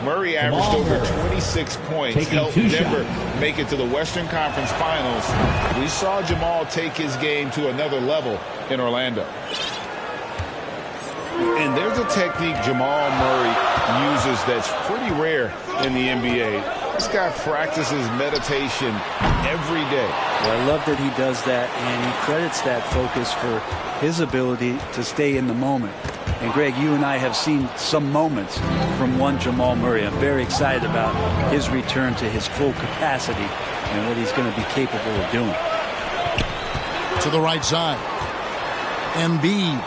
Murray averaged over 26 points, helped Denver make it to the Western Conference Finals. We saw Jamal take his game to another level in Orlando. And there's a technique Jamal Murray uses that's pretty rare in the NBA. This guy practices meditation every day. Well, I love that he does that, and he credits that focus for his ability to stay in the moment. And Greg, you and I have seen some moments from one Jamal Murray. I'm very excited about his return to his full capacity and what he's going to be capable of doing. To the right side. Embiid.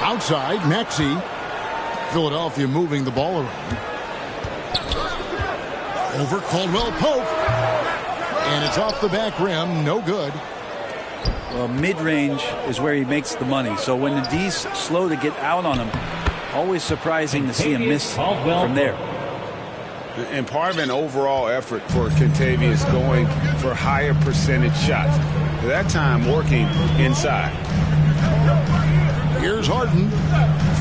Outside, Maxey. Philadelphia moving the ball around. Over Caldwell Pope. And it's off the back rim. No good. Well, mid-range is where he makes the money. So when the D's slow to get out on him, always surprising to see him miss from there. And part of an overall effort for Kentavious going for higher percentage shots. That time working inside. Here's Harden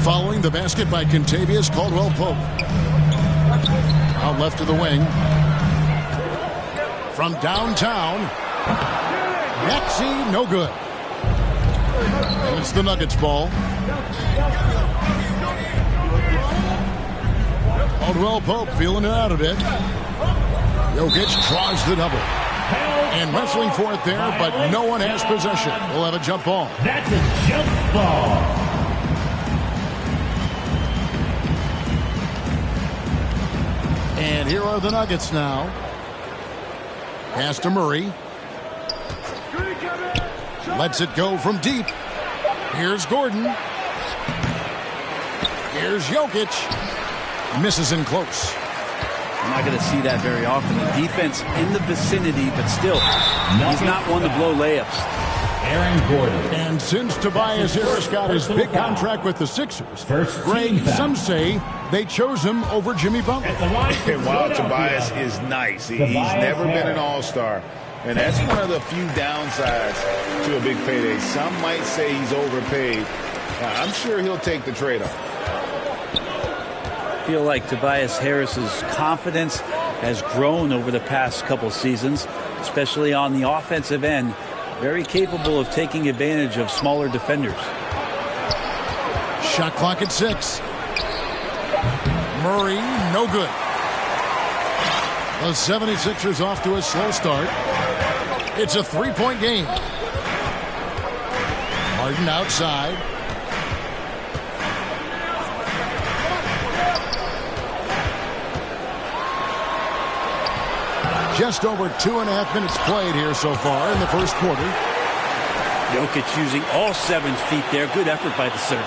following the basket by Kentavious Caldwell Pope. Out left of the wing. From downtown. Maxey, no good. And it's the Nuggets ball. Caldwell Pope feeling it out a bit. Jokic tries the double. And wrestling for it there, but no one has possession. We'll have a jump ball. That's a jump ball. And here are the Nuggets now. Pass to Murray. Lets it go from deep. Here's Gordon. Here's Jokic. Misses in close. I'm not going to see that very often. The defense in the vicinity, but still, he's not one to blow layups. Aaron Gordon. And since Tobias Harris got his big contract with the Sixers, Greg, some say they chose him over Jimmy Butler. And while Tobias is nice, he's never been an all-star. And that's one of the few downsides to a big payday. Some might say he's overpaid. I'm sure he'll take the trade-off. I feel like Tobias Harris's confidence has grown over the past couple seasons, especially on the offensive end. Very capable of taking advantage of smaller defenders. Shot clock at 6. Murray, no good. The 76ers off to a slow start. It's a three-point game. Harden outside. Just over 2.5 minutes played here so far in the first quarter. Jokic using all 7 feet there. Good effort by the center.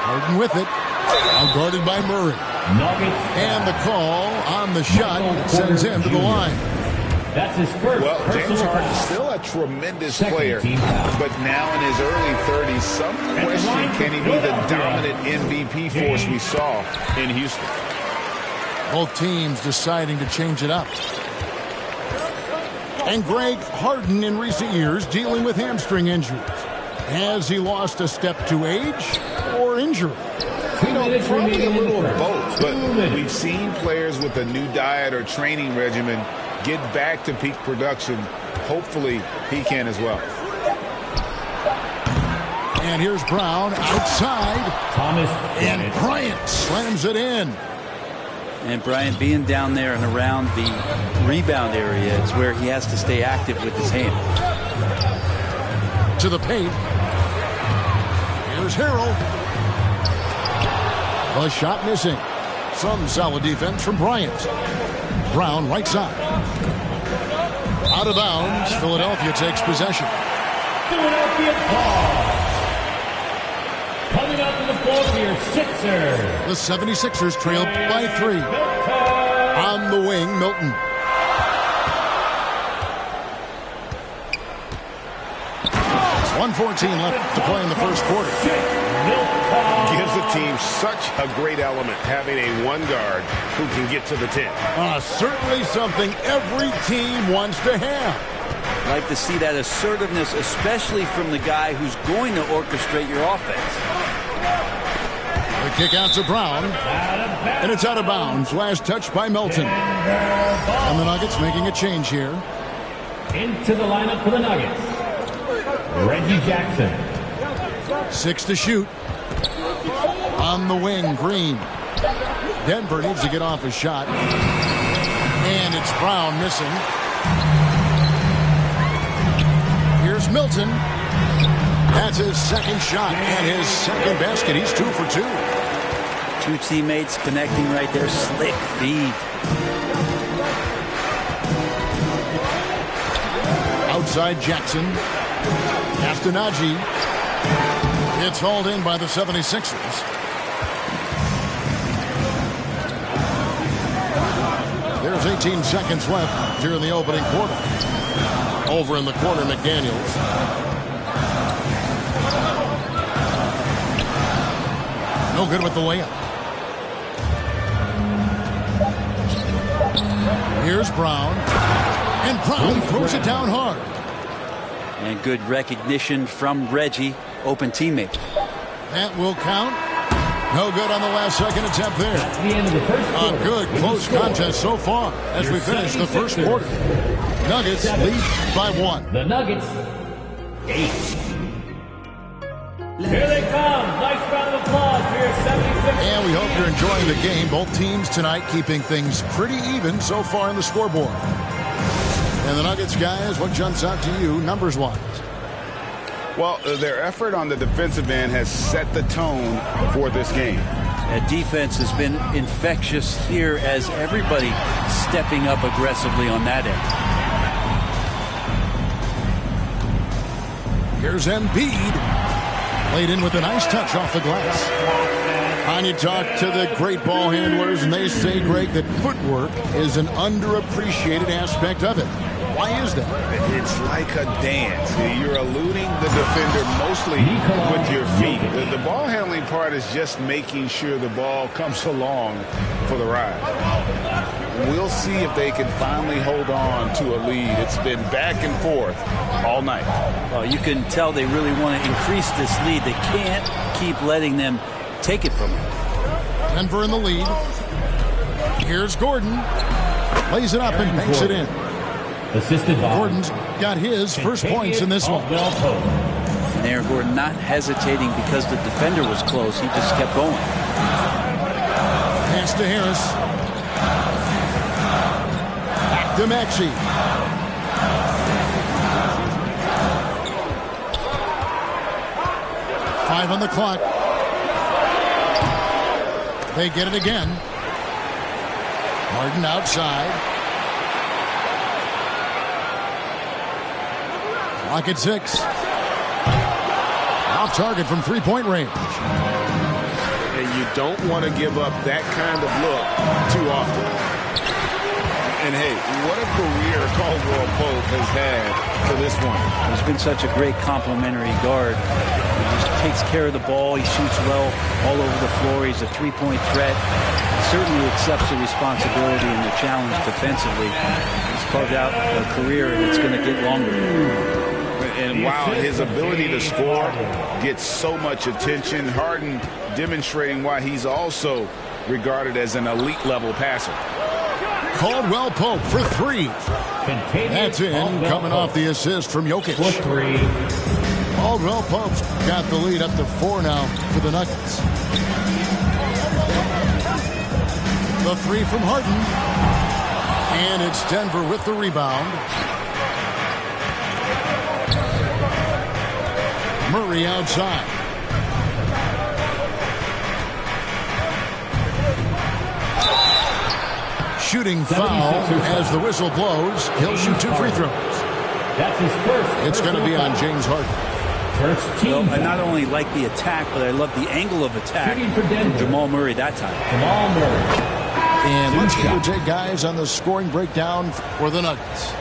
Harden with it. Now guarded by Murray. And the call on the shot sends him to the line. That's his first. Well, James Harden is still a tremendous player, but now in his early 30s, some question can he be the dominant MVP force we saw in Houston. Both teams deciding to change it up. And Greg, Harden in recent years dealing with hamstring injuries. Has he lost a step to age or injury? You know, probably a little of both, but we've seen players with a new diet or training regimen get back to peak production. Hopefully, he can as well. And here's Brown outside. Thomas and Bryant slams it in. And Bryant being down there and around the rebound area, it's where he has to stay active with his hand. To the paint. Here's Harrell. The shot missing. Some solid defense from Bryant. Brown right side. Out of bounds. Philadelphia takes possession. Philadelphia ball. Coming up to the floor for your Sixers. The 76ers trail by 3. On the wing, Milton. It's 1:14 left to play in the first quarter. Gives the team such a great element having a one guard who can get to the 10. Certainly something every team wants to have. I'd like to see that assertiveness, especially from the guy who's going to orchestrate your offense. The kick out to Brown. And it's out of bounds. Last touch by Melton. And the Nuggets making a change here. Into the lineup for the Nuggets, Reggie Jackson. 6 to shoot. On the wing, Green. Denver needs to get off a shot. And it's Brown missing. Here's Milton. That's his second shot and his second basket. He's 2 for 2. Two teammates connecting right there. Slick feed. Outside Jackson. Castanagi. It's hauled in by the 76ers. There's 18 seconds left here in the opening quarter. Over in the corner, McDaniels. No good with the layup. Here's Brown. And Brown throws it down hard. And good recognition from Reggie. Open teammate. That will count. No good on the last second attempt there. The end of the first quarter. A good close contest so far as we finish the first quarter. Nuggets lead by 1. The Nuggets, 8. Here they come. Nice round of applause for your 76ers. And we hope you're enjoying the game. Both teams tonight keeping things pretty even so far in the scoreboard. And the Nuggets, guys, what jumps out to you numbers-wise? Well, their effort on the defensive end has set the tone for this game. That defense has been infectious here as everybody stepping up aggressively on that end. Here's Embiid. Laid in with a nice touch off the glass. And you talk to the great ball handlers, and they say, Greg, that footwork is an underappreciated aspect of it. Why is that? It's like a dance. You're eluding the defender mostly with your feet. The ball handling part is just making sure the ball comes along for the ride. We'll see if they can finally hold on to a lead. It's been back and forth all night. Well, you can tell they really want to increase this lead. They can't keep letting them take it from them. Denver in the lead. Here's Gordon. Lays it up and banks it in. Assisted by Gordon's got his first points in this one. And Aaron Gordon not hesitating because the defender was close. He just kept going. Pass to Harris. Back to Maxey. Five on the clock. They get it again. Harden outside. Clock at 6. Off target from three-point range. And you don't want to give up that kind of look too often. And hey, what a career Caldwell Pope has had for this one. He's been such a great complimentary guard. He just takes care of the ball. He shoots well all over the floor. He's a three-point threat. He certainly accepts the responsibility and the challenge defensively. He's carved out a career, and it's going to get longer. And wow, his ability to score gets so much attention. Harden demonstrating why he's also regarded as an elite level passer. Caldwell Pope for 3. That's in, coming off the assist from Jokic. For 3. Caldwell Pope's got the lead up to 4 now for the Nuggets. The 3 from Harden. And it's Denver with the rebound. Murray outside. Shooting foul as the whistle blows. He'll shoot 2 free throws. That's his first. It's going to be on James Harden. First team. Well, I not only like the attack, but I love the angle of attack for from Jamal Murray that time. Jamal Murray. And let's get your take, guys, on the scoring breakdown for the Nuggets.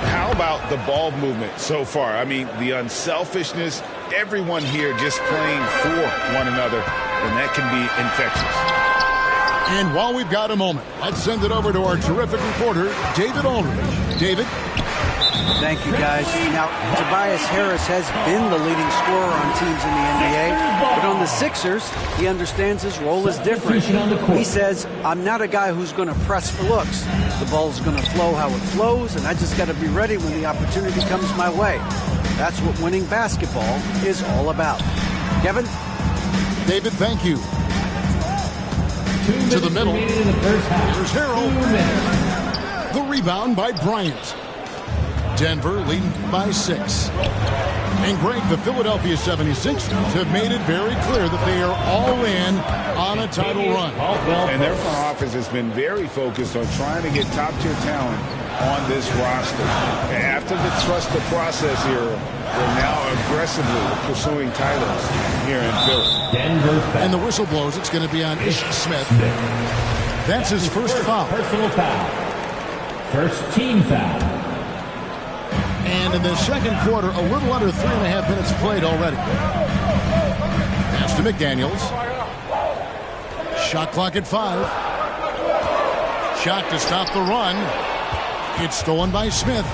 How about the ball movement so far? I mean, the unselfishness, everyone here just playing for one another, and that can be infectious. And while we've got a moment, let's send it over to our terrific reporter, David Aldridge. David? Thank you, guys. Now, Tobias Harris has been the leading scorer on teams in the NBA, but on the Sixers, he understands his role is different. He says, I'm not a guy who's going to press for looks. The ball's going to flow how it flows, and I just got to be ready when the opportunity comes my way. That's what winning basketball is all about. Kevin? David, thank you. To the middle. Here's Harrell. The rebound by Bryant. Denver leading by 6. And Greg, the Philadelphia 76ers have made it very clear that they are all in on a title run. And their front office has been very focused on trying to get top-tier talent on this roster. After the trust the process era, they're now aggressively pursuing titles here in Philly. And the whistle blows. It's going to be on Ish Smith. That's his first foul. Personal foul. First team foul. And in the second quarter, a little under 3.5 minutes played already. Pass to McDaniels. Shot clock at 5. Shot to stop the run. It's stolen by Smith.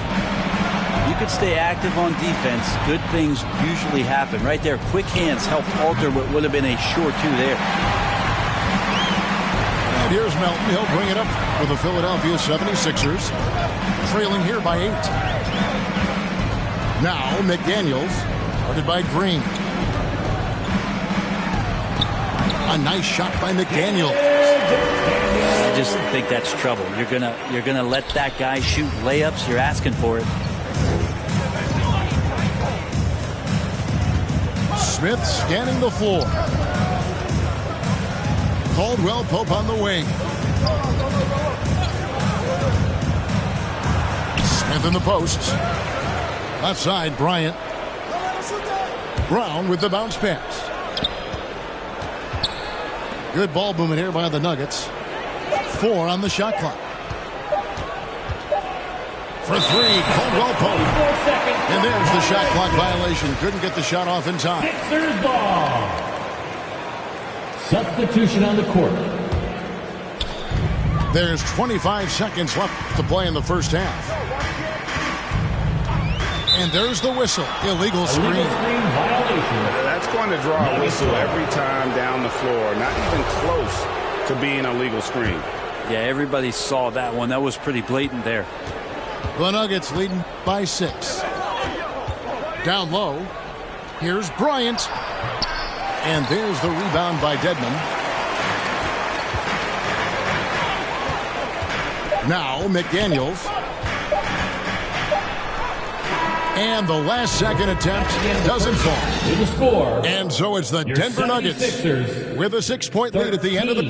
You could stay active on defense. Good things usually happen. Right there, quick hands helped alter what would have been a sure 2 there. And here's Melton. He'll bring it up for the Philadelphia 76ers. Trailing here by 8. Now McDaniels, guarded by Green. A nice shot by McDaniels. I just think that's trouble. You're gonna let that guy shoot layups. You're asking for it. Smith scanning the floor. Caldwell Pope on the wing. Smith in the posts. Left side, Bryant. Brown with the bounce pass. Good ball movement here by the Nuggets. 4 on the shot clock. For 3, Caldwell Pope. And there's the shot clock violation. Couldn't get the shot off in time. Sixers ball. Substitution on the court. There's 25 seconds left to play in the first half. And there's the whistle. Illegal screen. That's going to draw a whistle every time down the floor. Not even close to being a legal screen. Yeah, everybody saw that one. That was pretty blatant there. The Nuggets leading by 6. Down low. Here's Bryant. And there's the rebound by Dedmon. Now McDaniels. And the last second attempt doesn't fall. And so it's the Denver Nuggets with a 6-point lead at the end of the...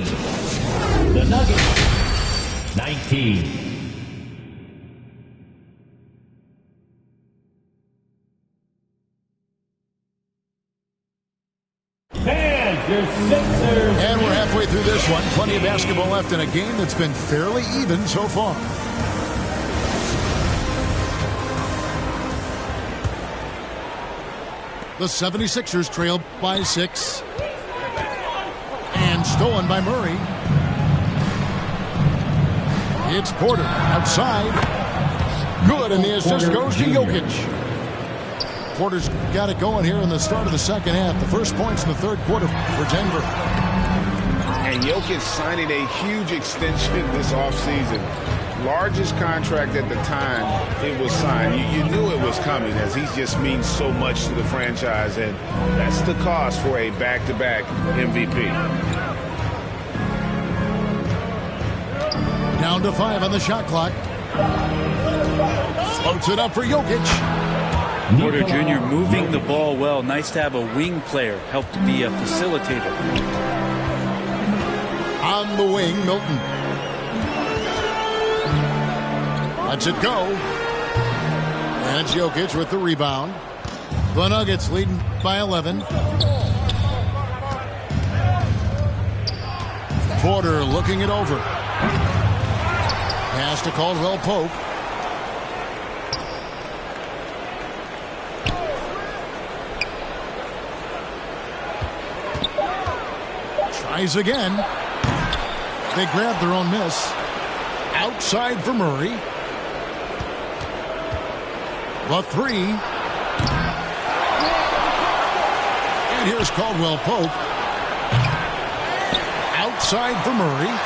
The Nuggets, 19. And we're halfway through this one. Plenty of basketball left in a game that's been fairly even so far. The 76ers trail by 6. And stolen by Murray. It's Porter outside. Good, and the assist goes to Jokic. Porter's got it going here in the start of the second half. The first points in the third quarter for Denver. And Jokic signing a huge extension this offseason. Largest contract at the time it was signed. You knew it was coming, as he just means so much to the franchise, and that's the cost for a back-to-back MVP. Down to 5 on the shot clock. Floats it up for Jokic. Porter Jr. moving the ball well. Nice to have a wing player help to be a facilitator. On the wing, Milton. Lets it go. And it's Jokic with the rebound. The Nuggets leading by 11. Porter looking it over. Pass to Caldwell Pope. Tries again. They grab their own miss. Outside for Murray. The three. And here's Caldwell Pope. Outside for Murray.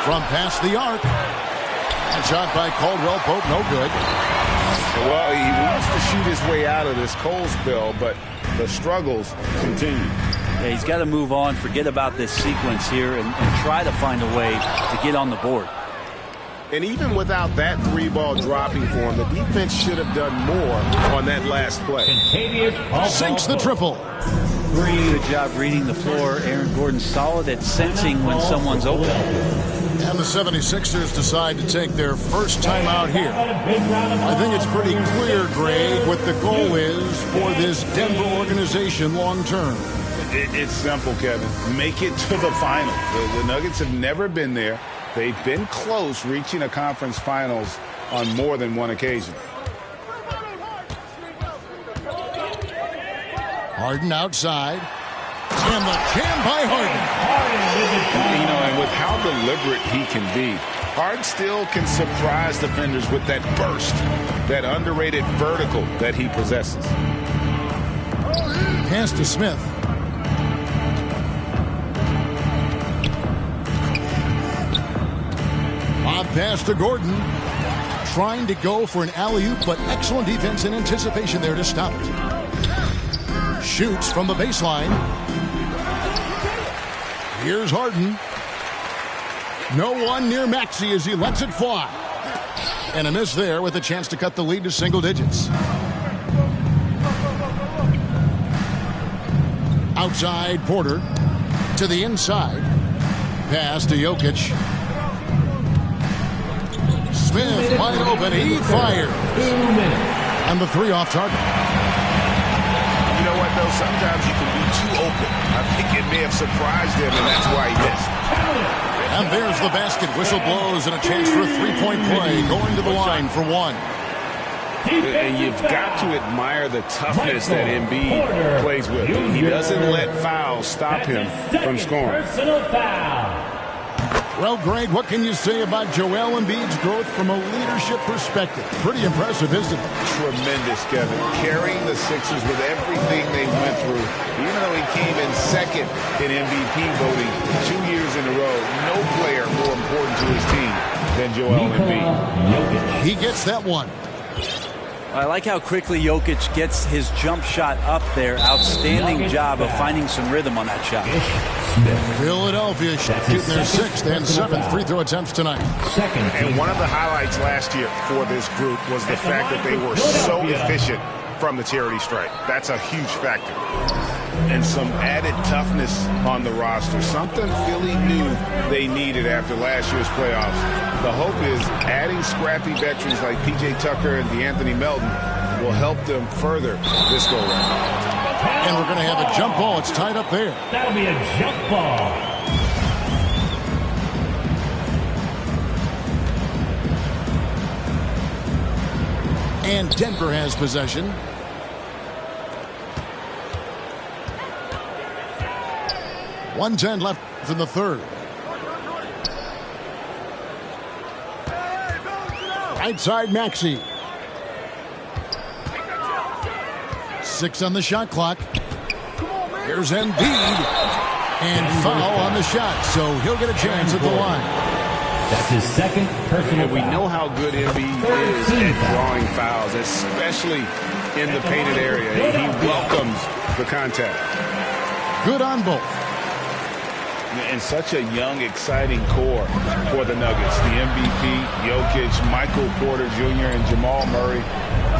From past the arc. And shot by Caldwell Pope, no good. Well, he wants to shoot his way out of this cold spell, but the struggles continue. Yeah, he's got to move on, forget about this sequence here, and try to find a way to get on the board. And even without that three-ball dropping for him, the defense should have done more on that last play. Sinks the triple. Good job reading the floor. Aaron Gordon solid at sensing when someone's open. And the 76ers decide to take their first time out here. I think it's pretty clear, Greg, what the goal is for this Denver organization long term. It's simple, Kevin. Make it to the finals. The Nuggets have never been there. They've been close reaching a conference finals on more than one occasion. Harden outside. And the jam by Harden. You know, and with how deliberate he can be, Harden still can surprise defenders with that burst, that underrated vertical that he possesses. Pass to Smith. Lob pass to Gordon. Trying to go for an alley-oop, but excellent defense and anticipation there to stop it. Shoots from the baseline. Here's Harden. No one near Maxey as he lets it fly. And a miss there with a chance to cut the lead to single digits. Outside Porter. To the inside. Pass to Jokic. Smith wide open. He fires. And the three off target. You know what, though? Sometimes you can be too open. I think it may have surprised him, and that's why he missed. And there's the basket. Whistle blows and a chance for a three-point play. Going to the line for one. And you've got to admire the toughness that Embiid plays with. He doesn't let fouls stop him from scoring. Well, Greg, what can you say about Joel Embiid's growth from a leadership perspective? Pretty impressive, isn't it? Tremendous, Kevin. Carrying the Sixers with everything they went through. Even though he came in second in MVP voting 2 years in a row, no player more important to his team than Joel Embiid. He gets that one. I like how quickly Jokic gets his jump shot up there. Outstanding job of finding some rhythm on that shot. Philadelphia shooting their sixth and seventh free throw attempts tonight. And one of the highlights last year for this group was the fact that they were so efficient from the charity stripe. That's a huge factor. And some added toughness on the roster. Something Philly knew they needed after last year's playoffs. The hope is adding scrappy veterans like P.J. Tucker and DeAnthony Melton will help them further this go-round. And we're going to have a jump ball. It's tied up there. That'll be a jump ball. And Denver has possession. .110 left in the third. Right side Maxey. 6 on the shot clock. Here's Embiid. And foul on the shot, so he'll get a chance at the line. That's his second personal We know how good Embiid is at drawing fouls, especially in the painted area. He welcomes the contact. Good on both. And such a young, exciting core for the Nuggets. The MVP, Jokic, Michael Porter Jr., and Jamal Murray.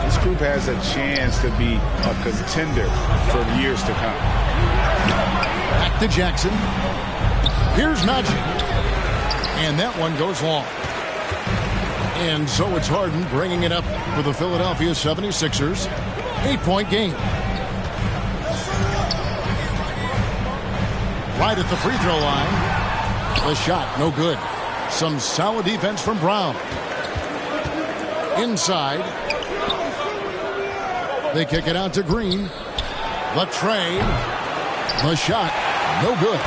This group has a chance to be a contender for years to come. Back to Jackson. Here's Magic. And that one goes long. And so it's Harden bringing it up for the Philadelphia 76ers. 8-point game. Right at the free throw line. The shot, no good. Some solid defense from Brown. Inside. They kick it out to Green. The trade. The shot, no good.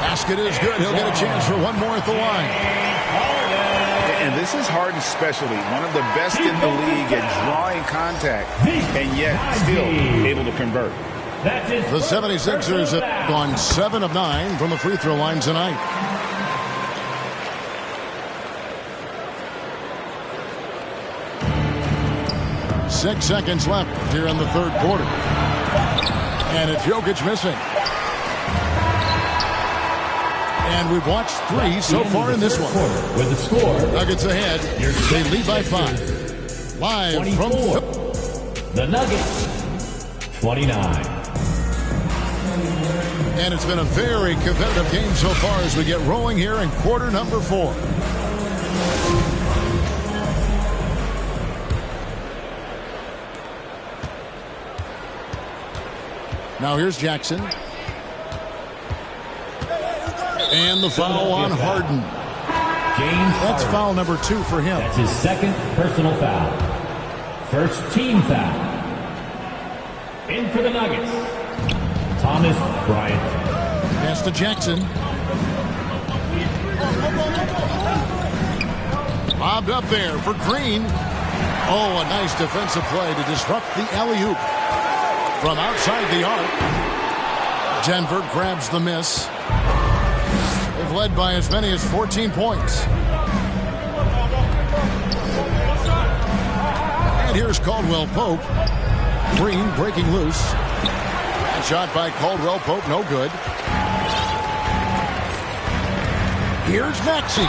Basket is good. He'll get a chance for one more at the line. And this is Harden's specialty, one of the best in the league at drawing contact, and yet still able to convert. The 76ers have gone 7 of 9 from the free throw line tonight. Six seconds left here in the third quarter. And it's Jokic missing. And we've watched 3 so far in this one. With the score, Nuggets ahead. They lead by 5. Live from the Nuggets, 29. And it's been a very competitive game so far as we get rolling here in quarter number 4. Now here's Jackson. And the foul on Harden. That's foul number 2 for him. That's his second personal foul. First team foul. In for the Nuggets, Thomas Bryant. Pass to Jackson. Bobbed up there for Green. Oh, a nice defensive play to disrupt the alley-oop. From outside the arc, Denver grabs the miss. They've led by as many as 14 points. And here's Caldwell Pope. Green breaking loose. That shot by Caldwell Pope, no good. Here's Maxey.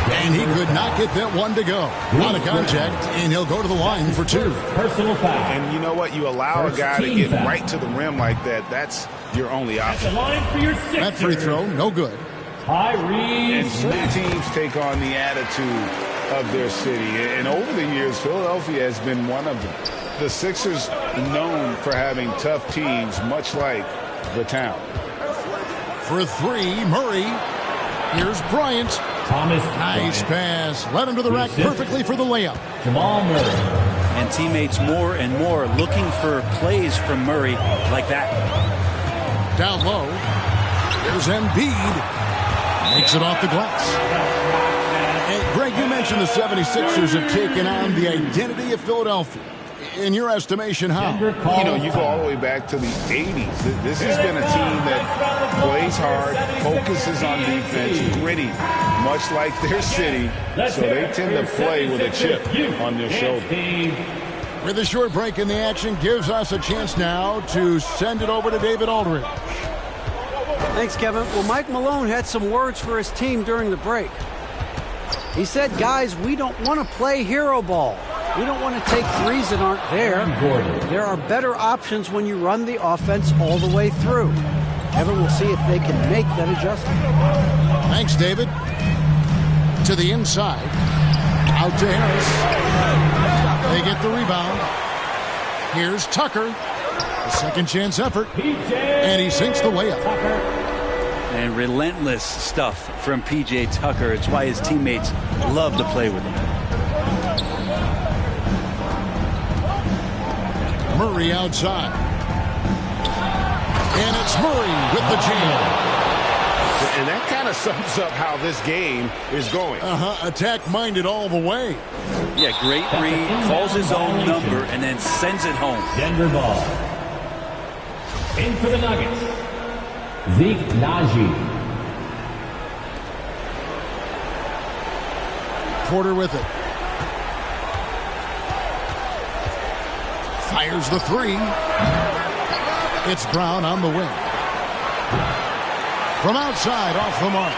And he could not get that one to go. Out of contact, and he'll go to the line for 2. Personal foul. And you know what? You allow a guy to get right to the rim like that. That's your only option. That free throw, no good. And certain teams take on the attitude of their city. And over the years, Philadelphia has been one of them. The Sixers known for having tough teams, much like the town. For 3, Murray. Here's Bryant. Nice pass. Led him to the rack perfectly for the layup. Jamal Murray. And teammates more and more looking for plays from Murray like that. Down low. There's Embiid. Makes it off the glass. And Greg, you mentioned the 76ers have taken on the identity of Philadelphia. In your estimation, how? You know, you go all the way back to the 80s. This has been a team that plays hard, focuses on defense, gritty, much like their city. So they tend to play with a chip on their shoulder. With a short break in the action, gives us a chance now to send it over to David Aldridge. Thanks, Kevin. Well, Mike Malone had some words for his team during the break. He said, guys, we don't want to play hero ball. We don't want to take threes that aren't there. There are better options when you run the offense all the way through. Kevin will see if they can make that adjustment. Thanks, David. To the inside. Out to Harris. They get the rebound. Here's Tucker. A second chance effort. And he sinks the layup. And relentless stuff from P.J. Tucker. It's why his teammates love to play with him. Murray outside. And it's Murray with the jam. And that kind of sums up how this game is going. Attack-minded all the way. Yeah, great read. Calls his own number and then sends it home. Denver ball. In for the Nuggets, Zeke Naji. Porter with it. Fires the 3. It's Brown on the wing. From outside, off the mark.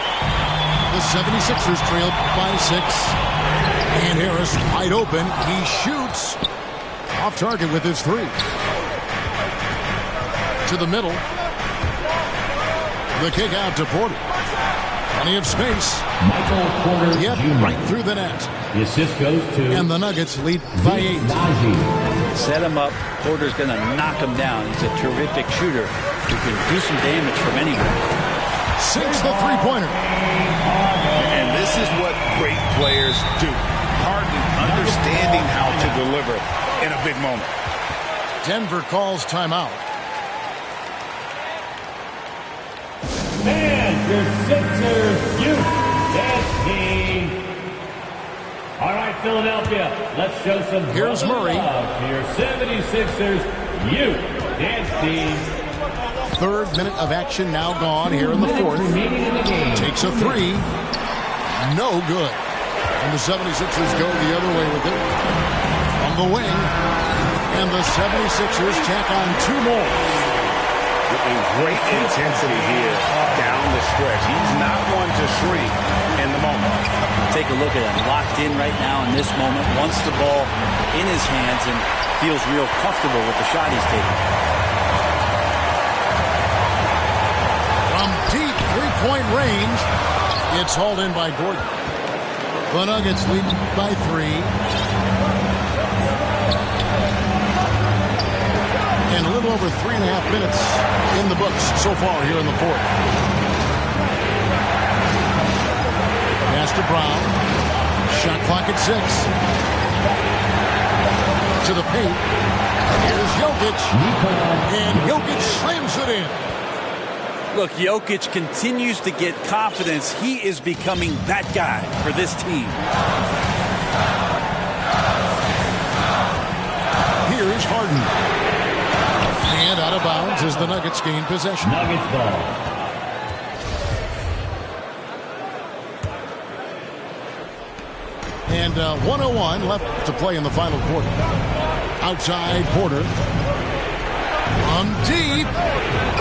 The 76ers trail by 6. And Harris wide open. He shoots. Off target with his 3. To the middle. The kick out to Porter. Plenty of space. Michael Porter Yep, Jr. right through the net. The assist goes to... And the Nuggets lead by 8. Naji. Set him up. Porter's going to knock him down. He's a terrific shooter who can do some damage from anywhere. Sinks the three-pointer. And this is what great players do. Harden understanding how to deliver in a big moment. Denver calls timeout. And your Sixers youth best team Philadelphia. Let's show some Here's Murray. love to your 76ers youth dance team. Third minute of action now gone here in the fourth. Takes a three. No good. And the 76ers go the other way with it. On the wing. And the 76ers tack on two more. And great intensity here down the stretch. He's not one to shrink in the moment. Take a look at him. Locked in right now in this moment. Wants the ball in his hands and feels real comfortable with the shot he's taking. From deep three-point range, it's hauled in by Gordon. The Nuggets lead by 3. And a little over 3.5 minutes in the books so far here in the fourth. Pass to Brown. Shot clock at 6. To the paint. Here's Jokic. And Jokic slams it in. Look, Jokic continues to get confidence. He is becoming that guy for this team. Here's Harden. And out of bounds as the Nuggets gain possession. Nuggets ball. And 1:01 left to play in the final quarter. Outside Porter. From deep.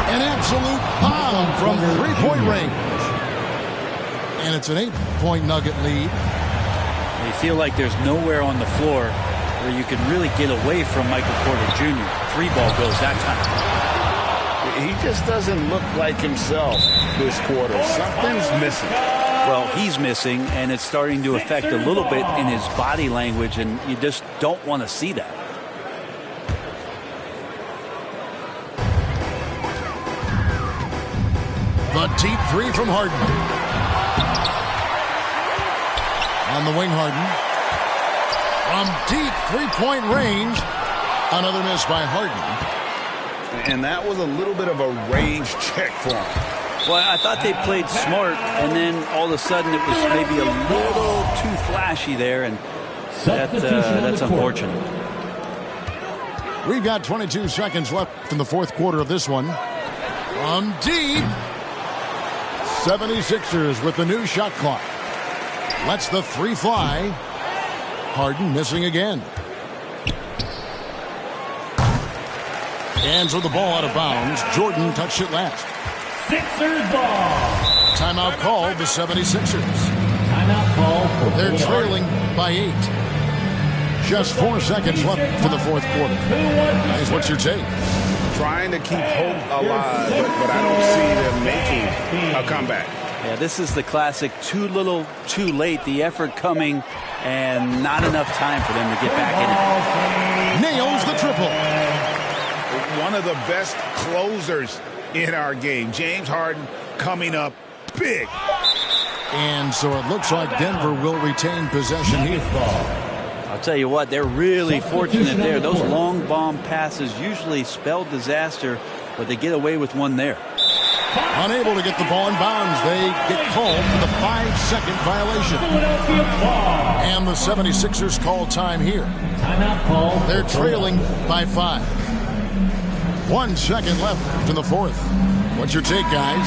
An absolute bomb from three-point range. And it's an 8-point Nugget lead. They feel like there's nowhere on the floor where you can really get away from Michael Porter Jr. 3-ball goes that time. He just doesn't look like himself this quarter. Something's missing. Well, he's missing, and it's starting to affect a little bit in his body language, and you just don't want to see that. The deep three from Harden. On the wing, Harden. From deep three-point range. Another miss by Harden. And that was a little bit of a range check for him. Well, I thought they played smart, and then all of a sudden it was maybe a little too flashy there, and that's unfortunate. We've got 22 seconds left in the fourth quarter of this one. From deep. 76ers with the new shot clock. Lets the three fly. Harden missing again. Hands with the ball out of bounds. Jordan touched it last. Sixers ball. Timeout called the 76ers. Timeout call for They're trailing by 8. Just 4 seconds left for the fourth quarter. Guys, what's your take? Trying to keep hope alive, but I don't see them making a comeback. Yeah, this is the classic too little, too late. The effort coming and not enough time for them to get back in it. Nails the triple. One of the best closers in our game. James Harden coming up big. And so it looks like Denver will retain possession here. I'll tell you what, they're really fortunate there. Those long bomb passes usually spell disaster, but they get away with one there. Unable to get the ball in bounds. They get called for the 5-second violation. And the 76ers call time here. Timeout call. They're trailing by 5. 1 second left in the fourth. What's your take, guys?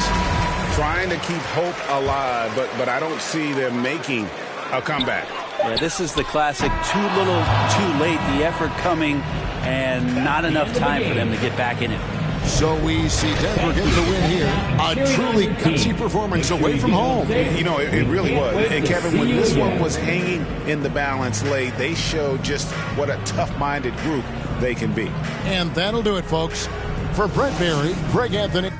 Trying to keep hope alive, but I don't see them making a comeback. Yeah, this is the classic too little, too late. The effort coming and not enough time for them to get back in it. So we see Denver get the win here. A truly gutsy performance away from home. You know, it really was. And Kevin, when this one was hanging in the balance late, they showed just what a tough-minded group they can be. And that'll do it, folks. For Brent Barry, Greg Anthony.